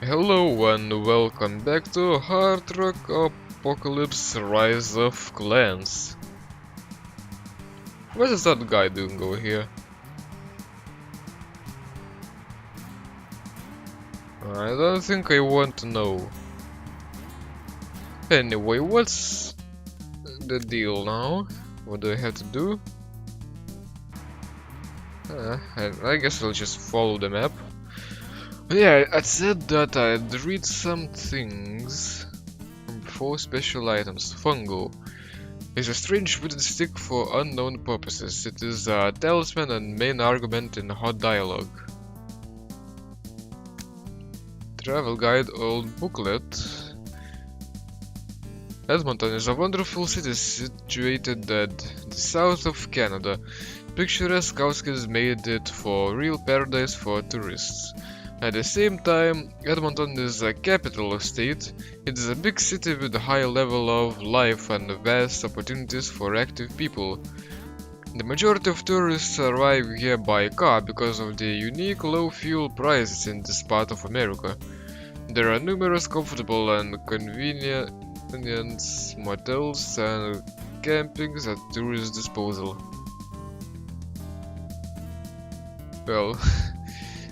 Hello and welcome back to Hard Rock Apocalypse Rise of Clans. What is that guy doing over here? I don't think I want to know. Anyway, what's the deal now? What do I have to do? I guess I'll just follow the map. Yeah, I said that I'd read some things. 4 special items. Fungo is a strange wooden stick for unknown purposes. It is a talisman and main argument in hot dialogue. Travel guide, old booklet. Edmonton is a wonderful city situated at the south of Canada. Picturesque outskirts made it for real paradise for tourists. At the same time, Edmonton is a capital state. It is a big city with a high level of life and vast opportunities for active people. The majority of tourists arrive here by car because of the unique low fuel prices in this part of America. There are numerous comfortable and convenient motels and campings at tourist disposal. Well,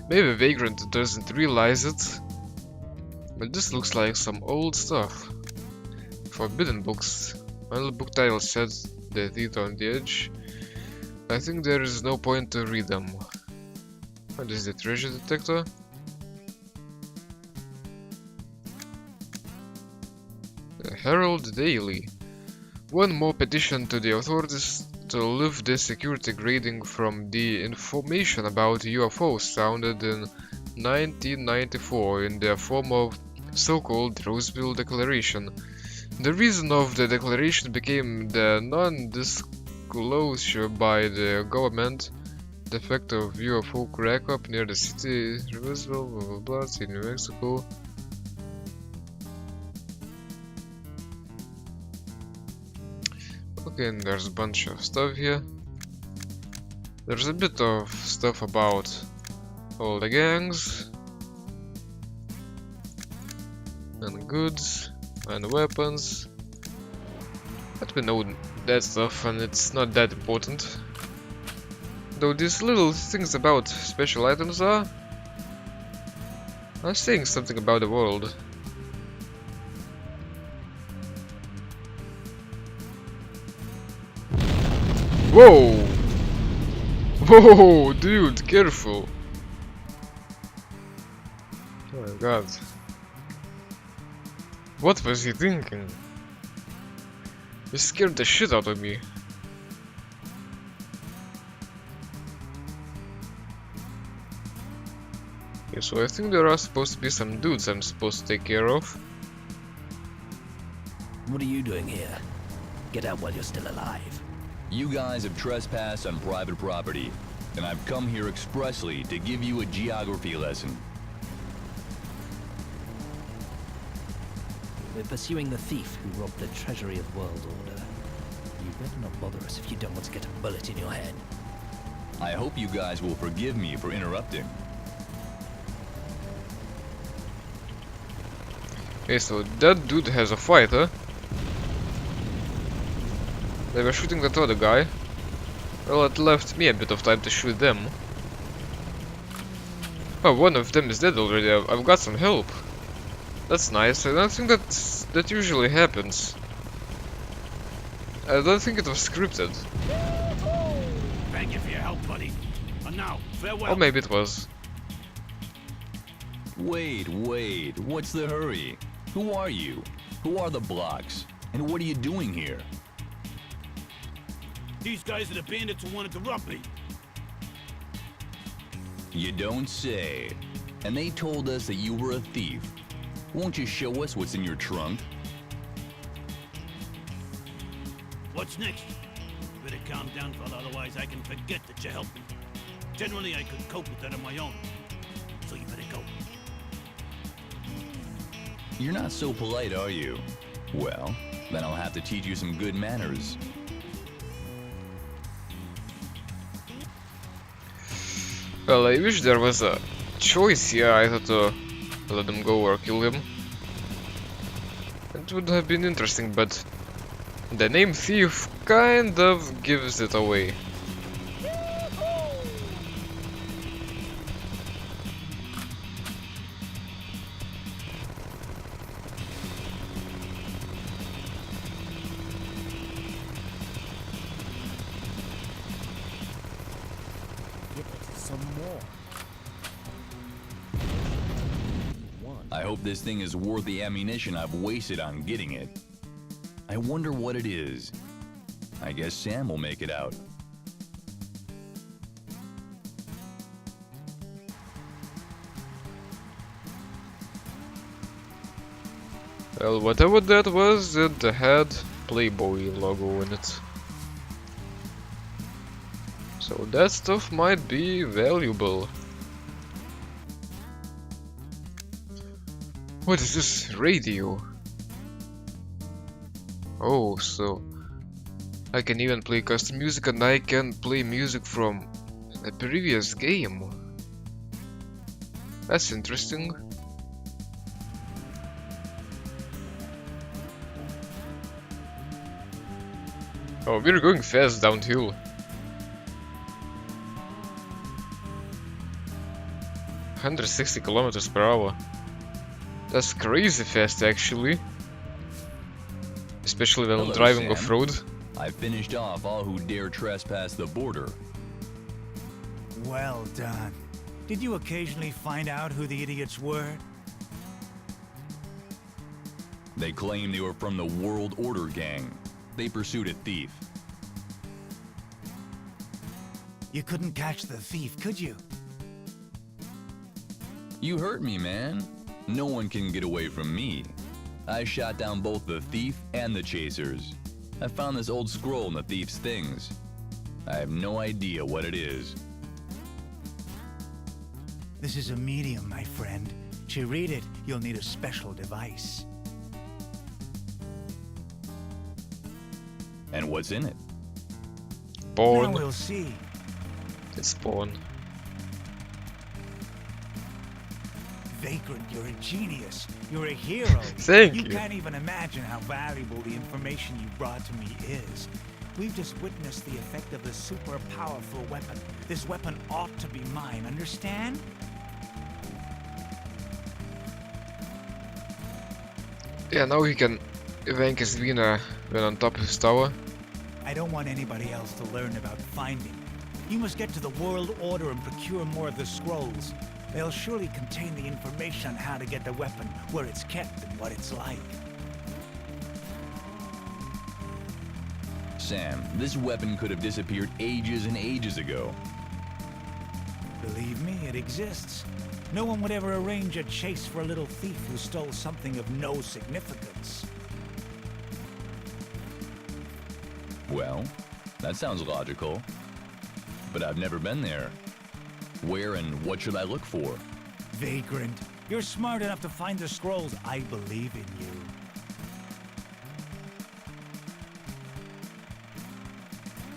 maybe Vagrant doesn't realize it, but this looks like some old stuff. Forbidden books. One of the book title says The Teeth on the Edge. I think there is no point to read them. What is the treasure detector? The Herald Daily. One more petition to the authorities to lift the security grading from the information about UFOs sounded in 1994 in the form of so-called Roseville Declaration. The reason of the declaration became the non-disclosure by the government the effect of UFO crack-up near the city Roseville, blah blah blah, in New Mexico. Okay, and there's a bunch of stuff here. There's a bit of stuff about all the gangs and goods and weapons, but we know that stuff and it's not that important. Though these little things about special items are saying something about the world. Whoa! Whoa, dude, careful! Oh my god. What was he thinking? He scared the shit out of me. Okay, so I think there are supposed to be some dudes I'm supposed to take care of. What are you doing here? Get out while you're still alive. You guys have trespassed on private property, and I've come here expressly to give you a geography lesson. We're pursuing the thief who robbed the treasury of World Order. You better not bother us if you don't want to get a bullet in your head. I hope you guys will forgive me for interrupting. Okay, so that dude has a fight, huh? They were shooting that other guy. Well, it left me a bit of time to shoot them. Oh, one of them is dead already. I've got some help. That's nice. I don't think that usually happens. I don't think it was scripted. Thank you for your help, buddy. And now, farewell. Or maybe it was. Wait, what's the hurry? Who are you? Who are the blocks? And what are you doing here? These guys are the bandits who wanted to rob me. You don't say. And they told us that you were a thief. Won't you show us what's in your trunk? What's next? You better calm down, fella, otherwise I can forget that you helped me. Generally, I could cope with that on my own. So you better go. You're not so polite, are you? Well, then I'll have to teach you some good manners. Well, I wish there was a choice here either to let him go or kill him. It would have been interesting, but the name Thief kind of gives it away. Some more. I hope this thing is worth the ammunition I've wasted on getting it. I wonder what it is. I guess Sam will make it out. Well, whatever that was, it had Playboy logo in it. So that stuff might be valuable. What is this? Radio? Oh, so I can even play custom music and I can play music from a previous game. That's interesting. Oh, we're going fast downhill. 160 kilometers per hour. That's crazy fast, actually. Especially when I'm Hello, driving Sam. off-road. I finished off all who dare trespass the border. Well done. Did you occasionally find out who the idiots were? They claimed they were from the World Order gang. They pursued a thief. You couldn't catch the thief, could you? You hurt me, man. No one can get away from me. I shot down both the thief and the chasers. I found this old scroll in the thief's things. I have no idea what it is. This is a medium, my friend. To read it, you'll need a special device. And what's in it? Porn. Now we'll see. It's porn. Vagrant, you're a genius. You're a hero. Thank You you. can't even imagine how valuable the information you brought to me is. We've just witnessed the effect of a super powerful weapon. This weapon ought to be mine, understand? Yeah, now he can rank his Vina when on top of his tower. I don't want anybody else to learn about finding. You must get to the World Order and procure more of the scrolls. They'll surely contain the information on how to get the weapon, where it's kept, and what it's like. Sam, this weapon could have disappeared ages and ages ago. Believe me, it exists. No one would ever arrange a chase for a little thief who stole something of no significance. Well, that sounds logical. But I've never been there. Where and what should I look for? Vagrant, you're smart enough to find the scrolls. I believe in you.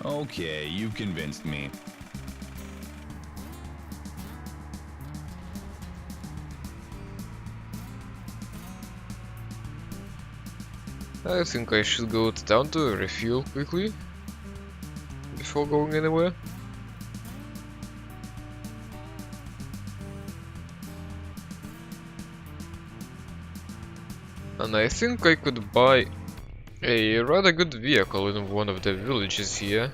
Okay, you've convinced me. I think I should go down to refuel quickly before going anywhere. And I think I could buy a rather good vehicle in one of the villages here.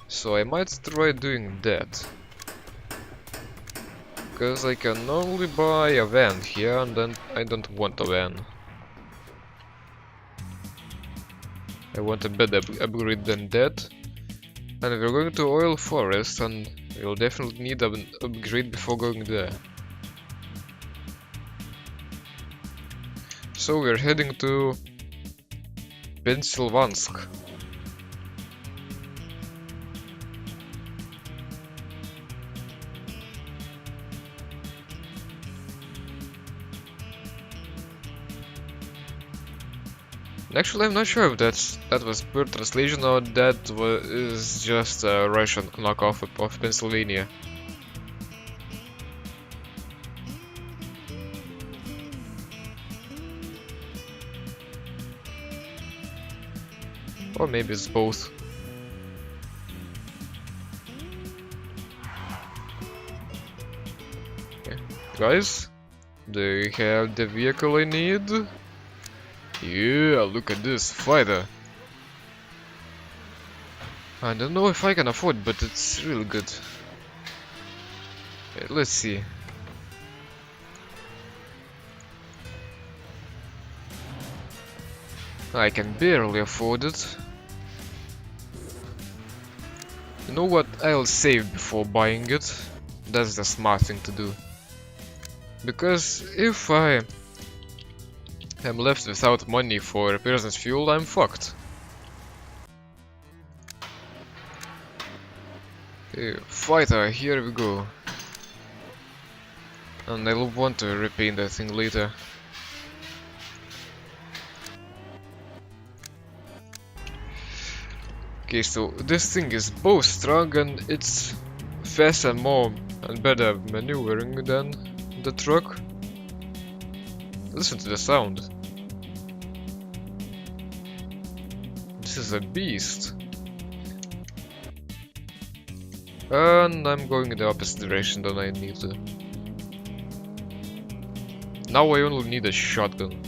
So I might try doing that. Because I can only buy a van here and then I don't want a van. I want a better upgrade than that. And we're going to Oil Forest and we'll definitely need an upgrade before going there. So we're heading to Pennsylvansk. Actually, I'm not sure if that was pure translation or that is just a Russian knockoff of Pennsylvania. Or maybe it's both. Okay. Guys, do you have the vehicle I need? Yeah, look at this fighter. I don't know if I can afford, but it's really good. Okay, let's see. I can barely afford it. You know what? I'll save before buying it. That's the smart thing to do. Because if I am left without money for repairs and fuel, I'm fucked. Okay, fighter, here we go. And I'll want to repaint that thing later. Okay, so this thing is both strong and it's fast and more and better maneuvering than the truck. Listen to the sound. This is a beast. And I'm going in the opposite direction than I need to. Now I only need a shotgun.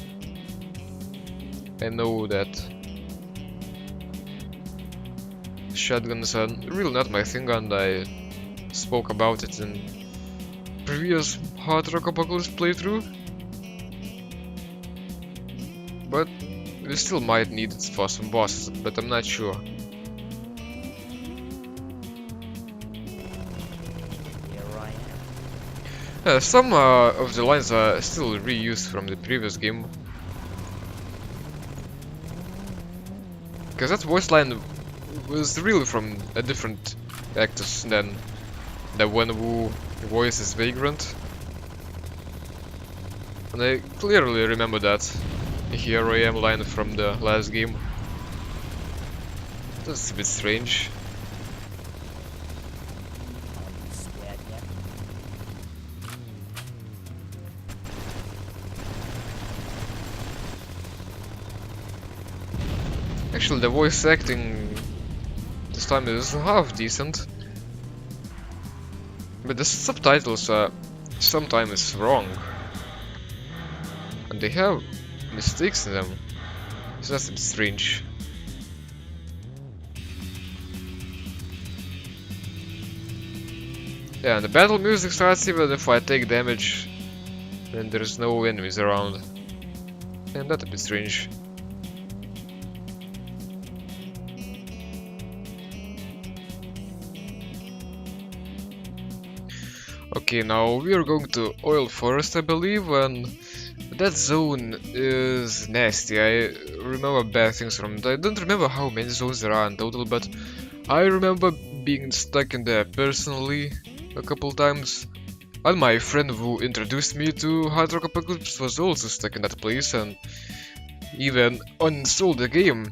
I know that. Shotguns are really not my thing, and I spoke about it in previous Hard Rock Apocalypse playthrough. But we still might need it for some bosses, but I'm not sure. Some of the lines are still reused from the previous game. Because that voice line was really from a different actors than the one who voices Vagrant. And I clearly remember that "Here I am" line from the last game. That's a bit strange. Actually, the voice acting this time is half decent, but the subtitles are sometimes wrong, and they have mistakes in them. So that's a bit strange. Yeah, and the battle music starts even if I take damage and there's no enemies around, and that's a bit strange. Okay, now we are going to Oil Forest, I believe, and that zone is nasty. I remember bad things from it. I don't remember how many zones there are in total, but I remember being stuck in there personally a couple times. And my friend who introduced me to Hard Rock Apocalypse was also stuck in that place and even uninstalled the game,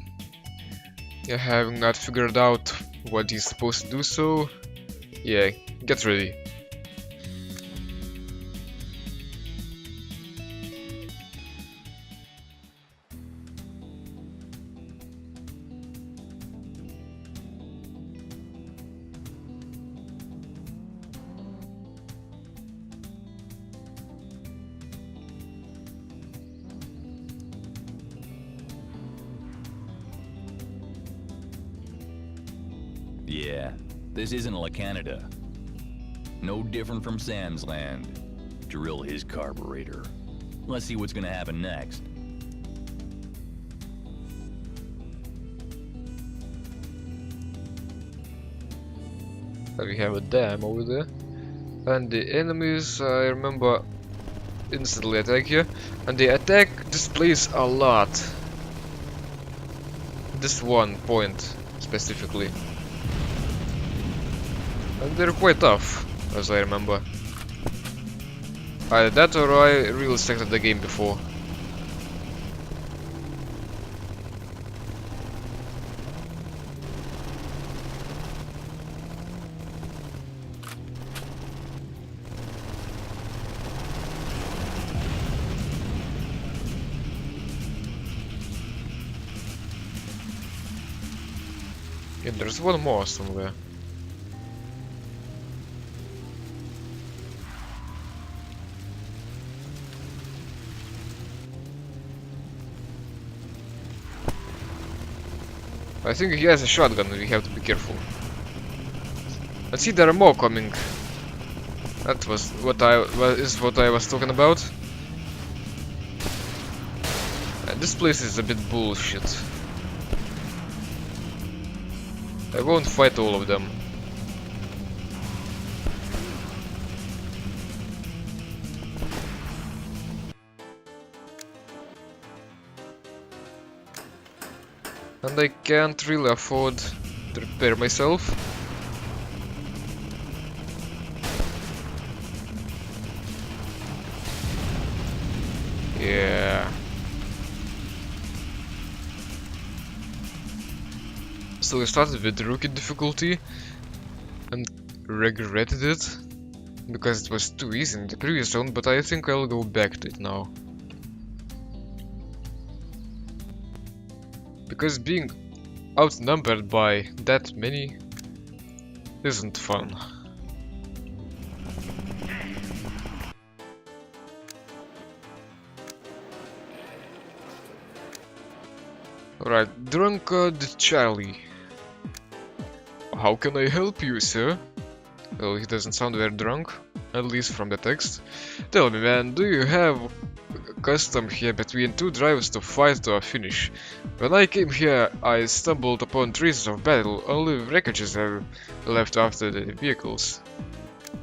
having not figured out what he's supposed to do, so yeah, get ready. Yeah, this isn't La Canada. No different from Sam's land. Drill his carburetor. Let's see what's gonna happen next. We have a dam over there, and the enemies, I remember, instantly attack here, and they attack this place a lot. This one point specifically, and they're quite tough, as I remember. Either that or I really sucked at the game before. Yeah, there's one more somewhere. I think he has a shotgun, we have to be careful. Let's see, there are more coming. That was what I was talking about. And this place is a bit bullshit. I won't fight all of them. And I can't really afford to repair myself. Yeah. So I started with rookie difficulty and regretted it because it was too easy in the previous zone, but I think I'll go back to it now. Because being outnumbered by that many isn't fun. Alright, Drunkard Charlie. How can I help you, sir? Well, he doesn't sound very drunk, at least from the text. Tell me, man, do you have custom here between two drivers to fight to a finish? When I came here, I stumbled upon traces of battle, only wreckages are left after the vehicles.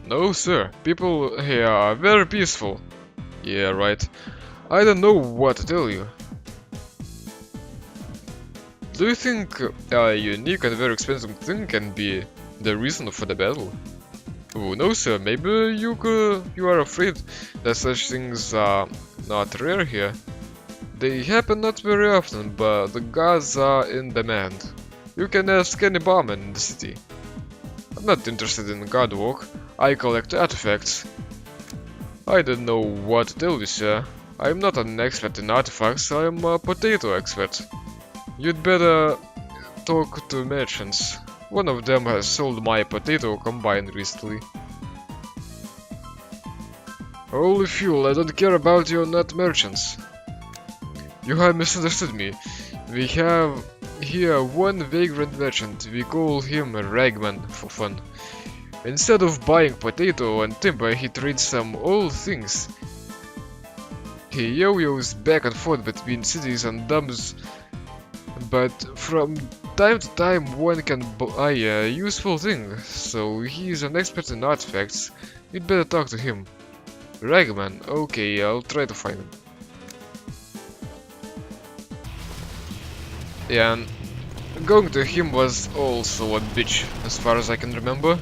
No, sir, people here are very peaceful. Yeah, right. I don't know what to tell you. Do you think a unique and very expensive thing can be the reason for the battle? Oh, no, sir, maybe you are afraid that such things are not rare here. They happen not very often, but the gods are in demand. You can ask any barman in the city. I'm not interested in god work, I collect artifacts. I don't know what to tell you, sir. I'm not an expert in artifacts, I'm a potato expert. You'd better talk to merchants. One of them has sold my potato combine recently. Holy fuel, I don't care about your nut merchants. You have misunderstood me. We have here one vagrant merchant, we call him Ragman for fun. Instead of buying potato and timber, he trades some old things. He yo-yos back and forth between cities and dumps, but from time to time one can buy a useful thing, so he's an expert in artifacts. You'd better talk to him. Ragman, okay, I'll try to find him. Yeah, and going to him was also a bitch, as far as I can remember.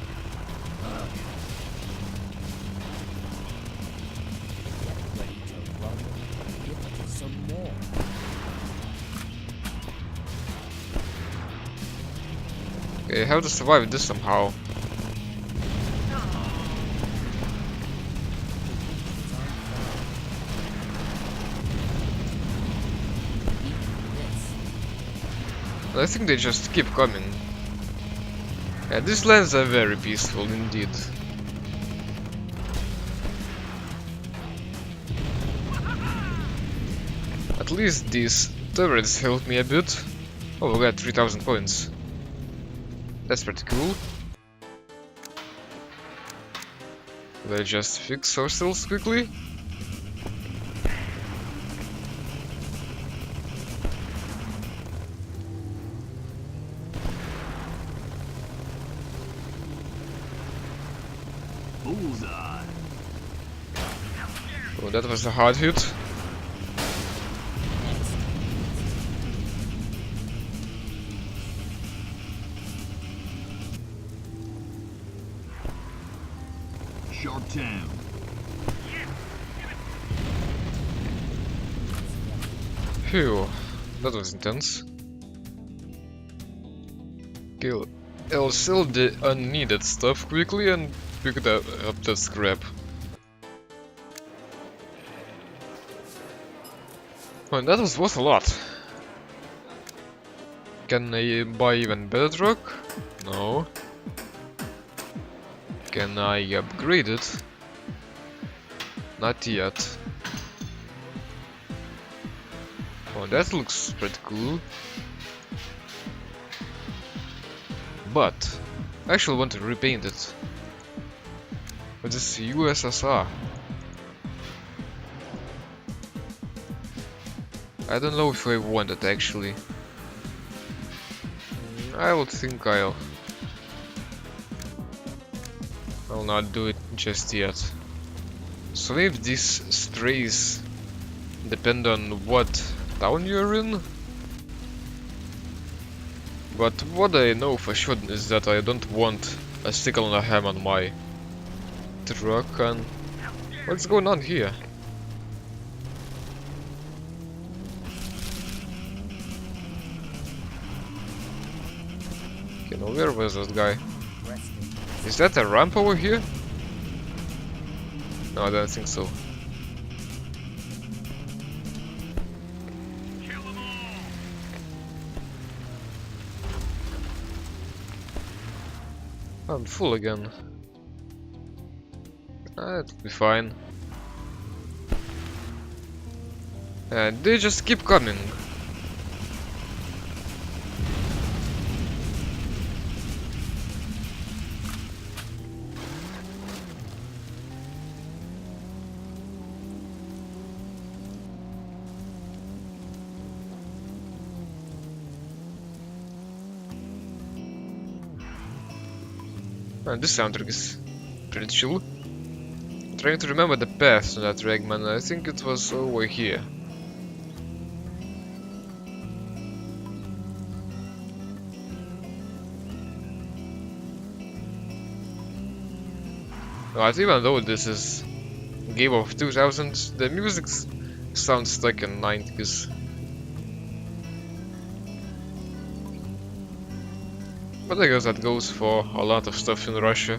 Okay, I have to survive this somehow. I think they just keep coming. Yeah, these lands are very peaceful indeed. At least these turrets helped me a bit. Oh, we got 3000 points. That's pretty cool. Let's just fix ourselves quickly. Bullseye. Oh, that was a hard hit. Sharptown. Phew, that was intense. Okay, I'll sell the unneeded stuff quickly and pick up the scrap. Oh, and that was worth a lot. Can I buy even better truck? No. Can I upgrade it? Not yet. Oh, that looks pretty cool. But I actually want to repaint it. But this USSR. I don't know if I want it actually. I would think I'll not do it just yet. So maybe these strays depend on what town you're in. But what I know for sure is that I don't want a sickle and a ham on my truck. And what's going on here? Okay, now where was that guy? Is that a ramp over here? No, I don't think so. I'm full again. It'll be fine. And they just keep coming. And this soundtrack is pretty chill. Trying to remember the path to that Ragman, I think it was over here. But even though this is a game of 2000s, the music sounds like in 90s. But I guess that goes for a lot of stuff in Russia.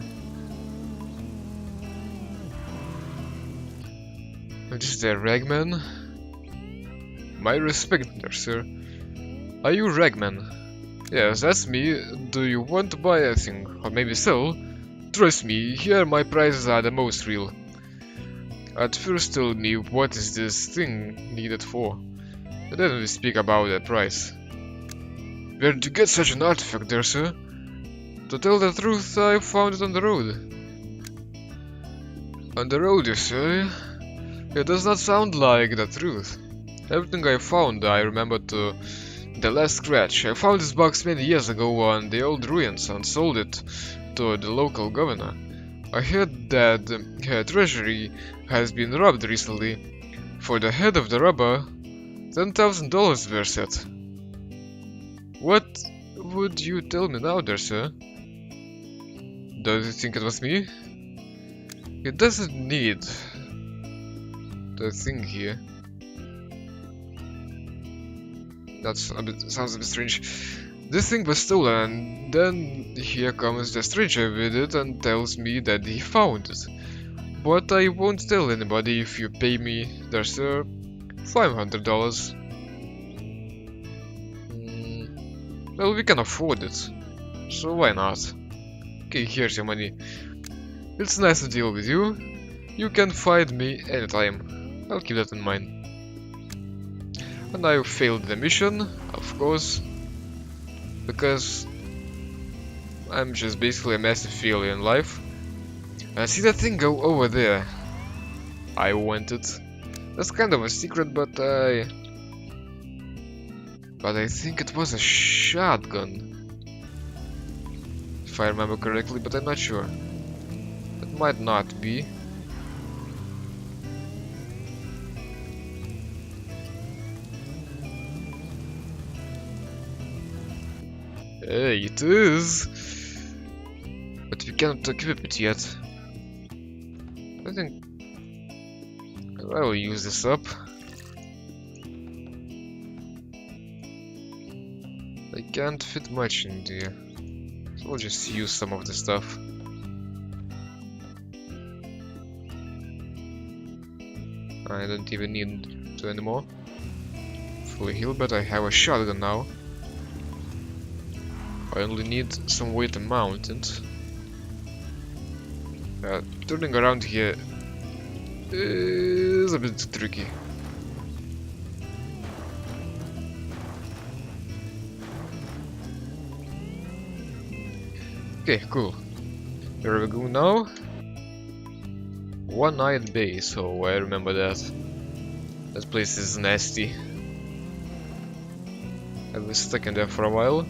This is the Ragman. My respect there, sir. Are you Ragman? Yes, that's me. Do you want to buy anything? Or maybe sell? Trust me, here my prices are the most real. At first tell me what is this thing needed for. And then we speak about the price. Where did you get such an artifact there, sir? To tell the truth, I found it on the road. On the road, you say? It does not sound like the truth. Everything I found, I remember to the last scratch. I found this box many years ago on the old ruins and sold it to the local governor. I heard that her treasury has been robbed recently. For the head of the robber, $10,000 were set. What would you tell me now, there, sir? Do you think it was me? It doesn't need the thing here. That sounds a bit strange. This thing was stolen, and then here comes the stranger with it and tells me that he found it. But I won't tell anybody if you pay me, there, sir, $500. Well, we can afford it, so why not? Okay, here's your money. It's nice to deal with you. You can find me anytime. I'll keep that in mind. And I failed the mission, of course, because I'm just basically a massive failure in life. And see that thing go over there? I want it. That's kind of a secret, but I think it was a shotgun. If I remember correctly, but I'm not sure. It might not be. Hey, it is! But we cannot equip it yet. I think I will use this up. I can't fit much in there, so I'll just use some of the stuff. I don't even need to anymore. Fully healed, but I have a shotgun now. I only need some way to mount it. Turning around here is a bit tricky. Okay, cool. Here we go now. One-Eyed base, oh I remember that. That place is nasty. I was stuck in there for a while.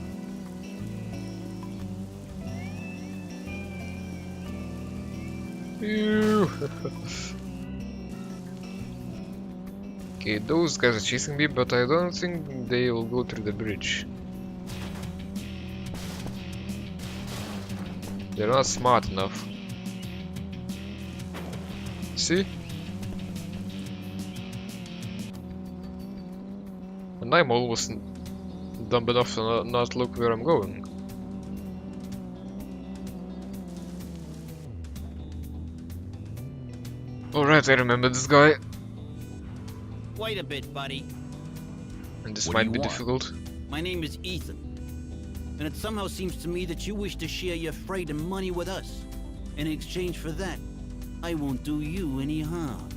Ew. Okay, those guys are chasing me, but I don't think they will go through the bridge. They're not smart enough. See? And I'm almost dumb enough to not look where I'm going. Alright, I remember this guy. Wait a bit, buddy. And this What do might you be want? difficult. My name is Ethan. And it somehow seems to me that you wish to share your freight and money with us. In exchange for that, I won't do you any harm.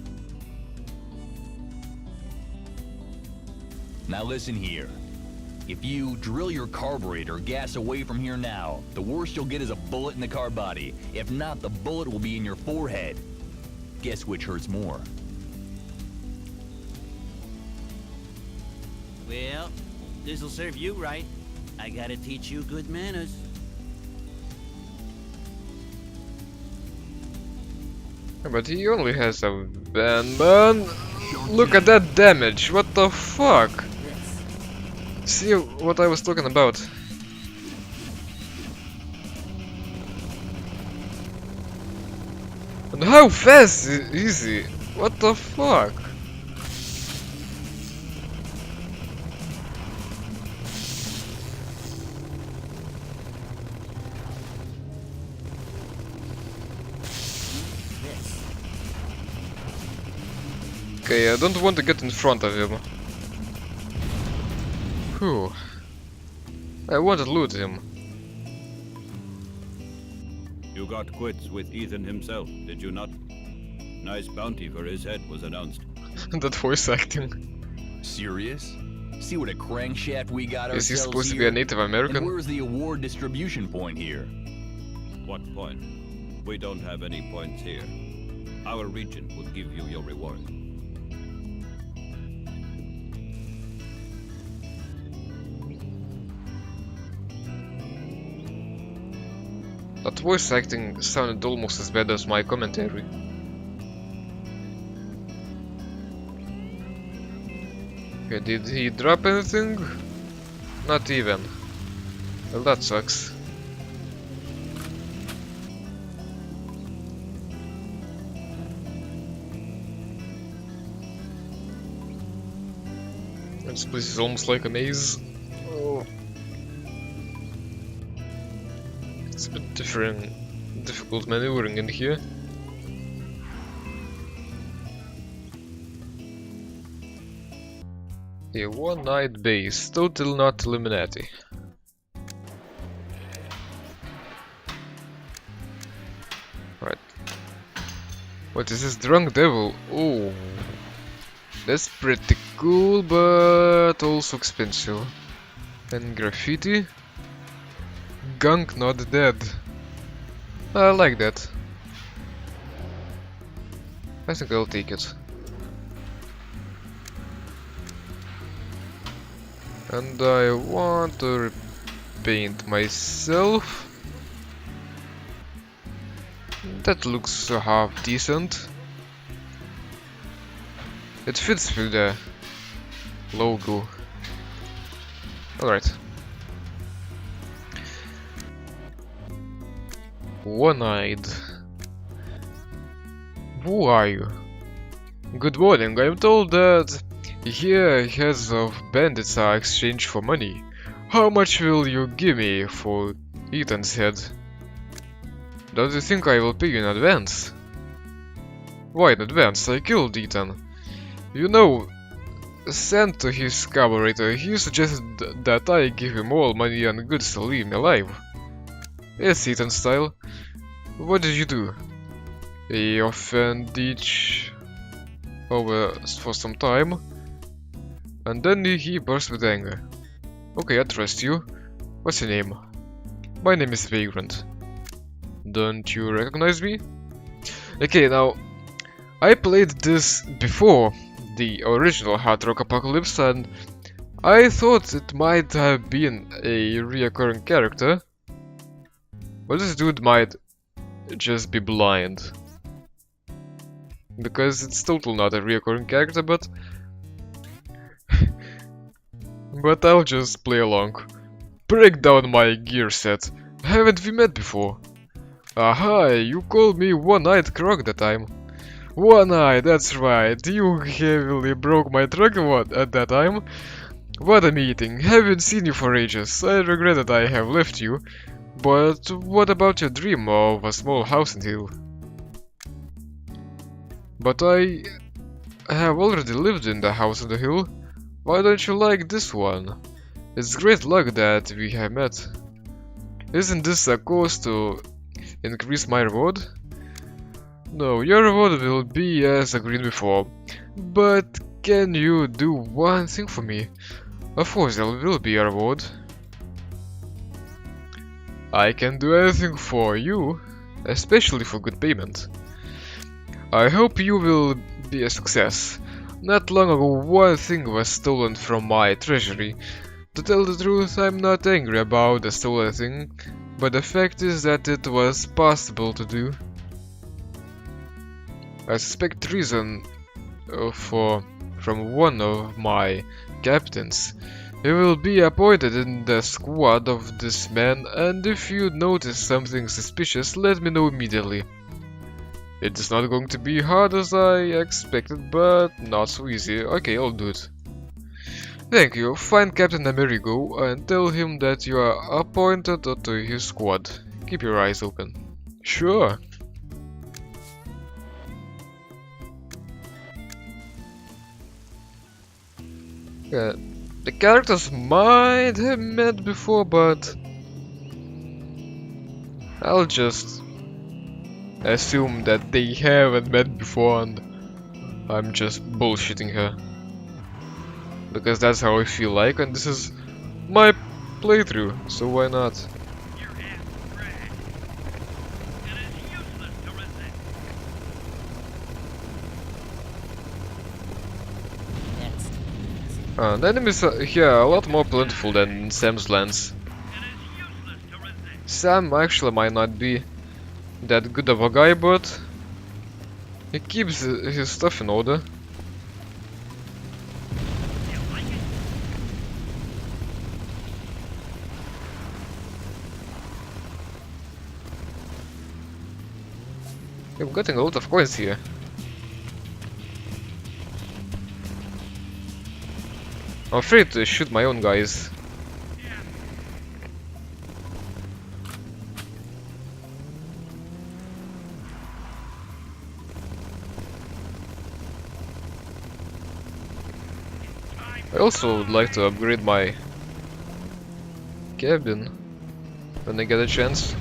Now listen here. If you drill your carburetor gas away from here now, the worst you'll get is a bullet in the car body. If not, the bullet will be in your forehead. Guess which hurts more? Well, this'll serve you right. I gotta teach you good manners. But he only has a ban. Look at that damage, what the fuck? See what I was talking about? And how fast is he? What the fuck? Okay, I don't want to get in front of him. Whew. I want to loot him. You got quits with Ethan himself, did you not? Nice bounty for his head was announced. That voice acting. Serious? See what a crankshaft we got Is he ourselves supposed to be here? a Native And American? where's the award distribution point here? What point? We don't have any points here. Our regent will give you your reward. That voice acting sounded almost as bad as my commentary. Okay, did he drop anything? Not even. Well, that sucks. This place is almost like a maze. Oh. It's a bit difficult maneuvering in here. A one-eyed base, total not Illuminati. Right. What is this drunk devil? Oh, that's pretty cool, but also expensive. And graffiti? Gunk not dead. I like that. I think I'll take it. And I want to repaint myself. That looks half decent. It fits with the logo. Alright. One-eyed. Who are you? Good morning, I'm told that here heads of bandits are exchanged for money. How much will you give me for Ethan's head? Don't you think I will pay you in advance? Why in advance? I killed Ethan. You know, sent to his carburetor, he suggested that I give him all money and goods to leave me alive. It's Ethan style. What did you do? He offended each over for some time, and then he burst with anger. Okay, I trust you. What's your name? My name is Vagrant. Don't you recognize me? Okay, now, I played this before the original Hard Rock Apocalypse, and I thought it might have been a reoccurring character, but this dude might just be blind. Because it's totally not a reoccurring character, but I'll just play along. Break down my gear set. Haven't we met before? Aha, you called me One-Eyed Croc that time. One-Eyed, that's right. You heavily broke my truck at that time. What a meeting. Haven't seen you for ages. I regret that I have left you. But what about your dream of a small house and hill? But I have already lived in the house on the hill. Why don't you like this one? It's great luck that we have met. Isn't this a cause to increase my reward? No, your reward will be as agreed before. But can you do one thing for me? Of course there will be a reward. I can do anything for you, especially for good payment. I hope you will be a success. Not long ago one thing was stolen from my treasury. To tell the truth, I'm not angry about the stolen thing, but the fact is that it was possible to do. I suspect treason from one of my captains. He will be appointed in the squad of this man, and if you notice something suspicious, let me know immediately. It is not going to be hard as I expected, but not so easy. Okay, I'll do it. Thank you. Find Captain Amerigo and tell him that you are appointed to his squad. Keep your eyes open. Sure. The characters might have met before, but I'll just assume that they haven't met before and I'm just bullshitting her. Because that's how I feel like, and this is my playthrough, so why not? The enemies are here a lot more plentiful than in Sam's lands. Sam actually might not be that good of a guy, but he keeps his stuff in order. I'm getting a lot of coins here. I'm afraid to shoot my own guys. I also would like to upgrade my cabin when I get a chance.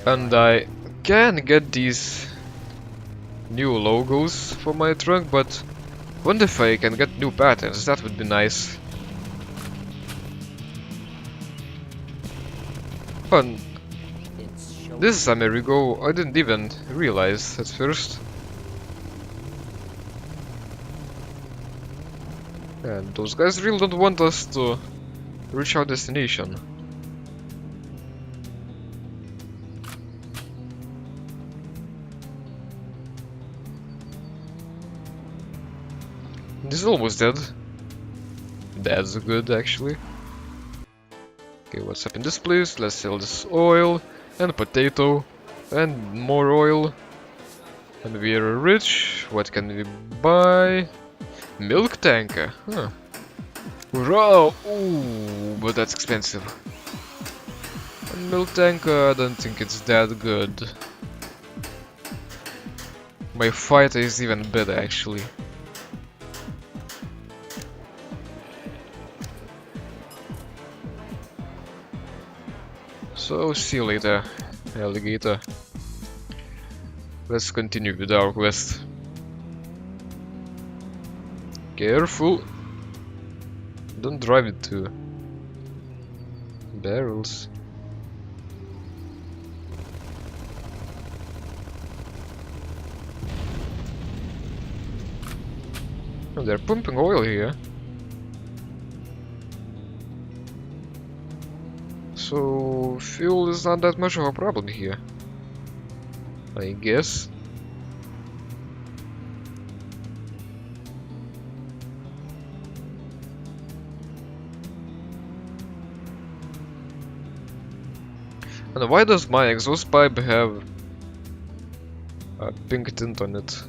And I can get these new logos for my truck, but wonder if I can get new patterns. That would be nice. Fun. This is Amerigo. I didn't even realize at first. And those guys really don't want us to reach our destination. This is almost dead. That's good, actually. Okay, what's up in this place? Let's sell this oil and potato and more oil. And we are rich. What can we buy? Milk tanker. Huh. Hurrah! Ooh, but that's expensive. And milk tanker, I don't think it's that good. My fighter is even better actually. So see you later, alligator. Let's continue with our quest. Careful! Don't drive it to barrels. Oh, they're pumping oil here. So fuel is not that much of a problem here, I guess. And why does my exhaust pipe have a pink tint on it?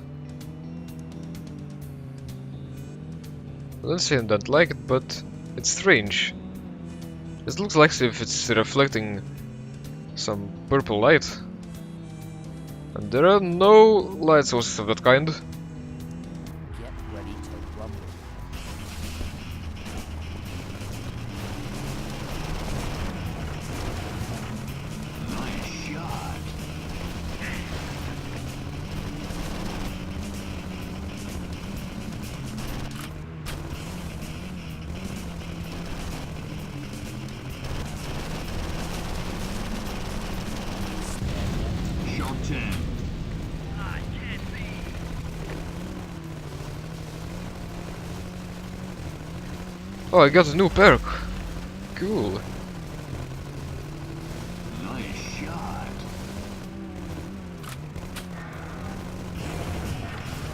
I don't say I don't like it, but it's strange. It looks like if it's reflecting some purple light. And there are no light sources of that kind. Get ready to rumble. Oh, I got a new perk. Cool. Nice shot.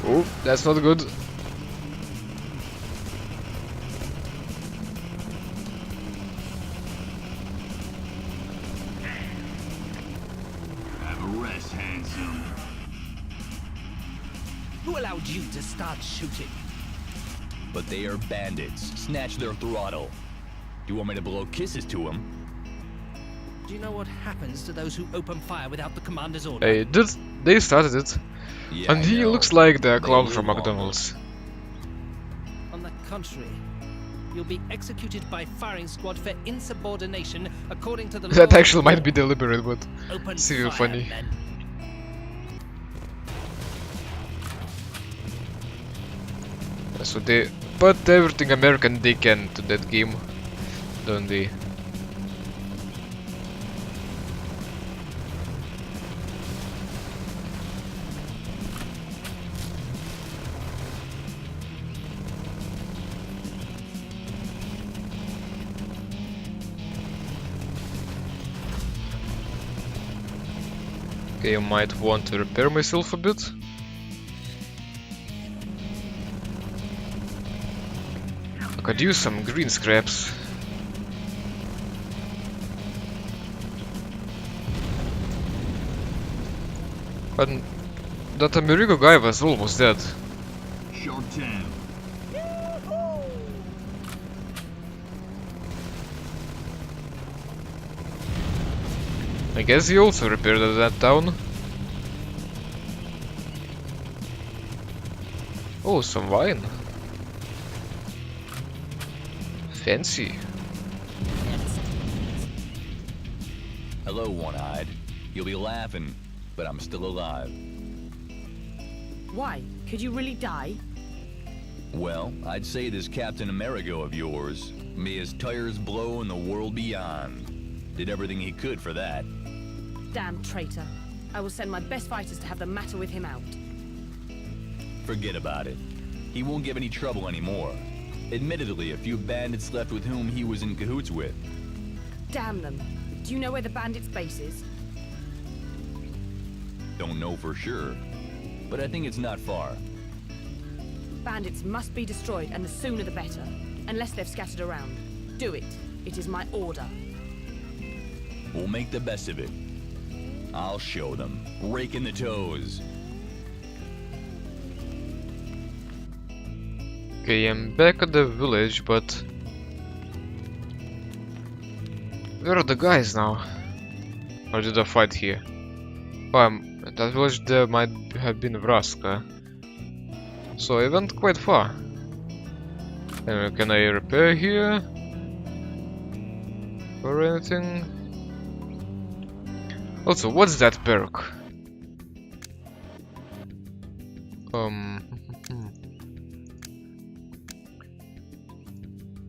Oh, that's not good. Have a rest, handsome. Who allowed you to start shooting? But they are bandits. Snatch their throttle. Do you want me to blow kisses to them? Do you know what happens to those who open fire without the commander's order? Hey, they started it. Yeah, And I he know. looks like the They clown live from longer. McDonald's. On the contrary, you'll be executed by firing squad for insubordination according to the law. That actually might be deliberate, but Open it's even fire, funny. men. So they put everything American they can to that game, don't they? Okay, I might want to repair myself a bit. I could use some green scraps. And that Amerigo guy was almost dead. Short 10. I guess he also repaired that town. Oh, some wine. Fancy. Hello, One-Eyed. You'll be laughing, but I'm still alive. Why? Could you really die? Well, I'd say this Captain Amerigo of yours, may his tires blow in the world beyond, did everything he could for that. Damn traitor. I will send my best fighters to have the matter with him out. Forget about it. He won't give any trouble anymore. Admittedly, a few bandits left with whom he was in cahoots with. Damn them. Do you know where the bandits' base is? Don't know for sure, but I think it's not far. Bandits must be destroyed, and the sooner the better. Unless they've scattered around. Do it. It is my order. We'll make the best of it. I'll show them. Rake in the toes. Okay, I'm back at the village, but where are the guys now? Or did I fight here? Oh, I'm That village there might have been Vraska. So I went quite far. Can I repair here? Or anything? Also, what's that perk?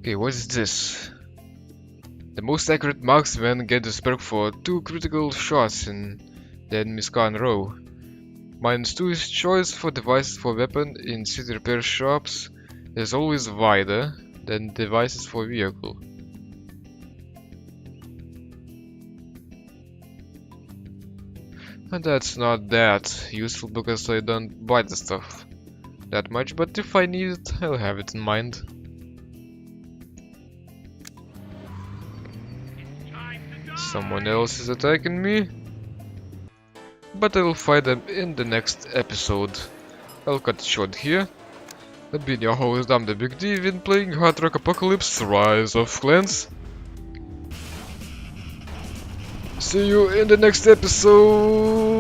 Okay, what is this? The most accurate marksman get this perk for 2 critical shots in the enemy's car in a row. -2 is choice for devices for weapon in city repair shops is always wider than devices for vehicle. And that's not that useful because I don't buy the stuff that much, but if I need it, I'll have it in mind. Someone else is attacking me, but I will fight them in the next episode. I'll cut it short here. I've been your host, I'm the Big D, been playing Hard Rock Apocalypse Rise of Clans. See you in the next episode!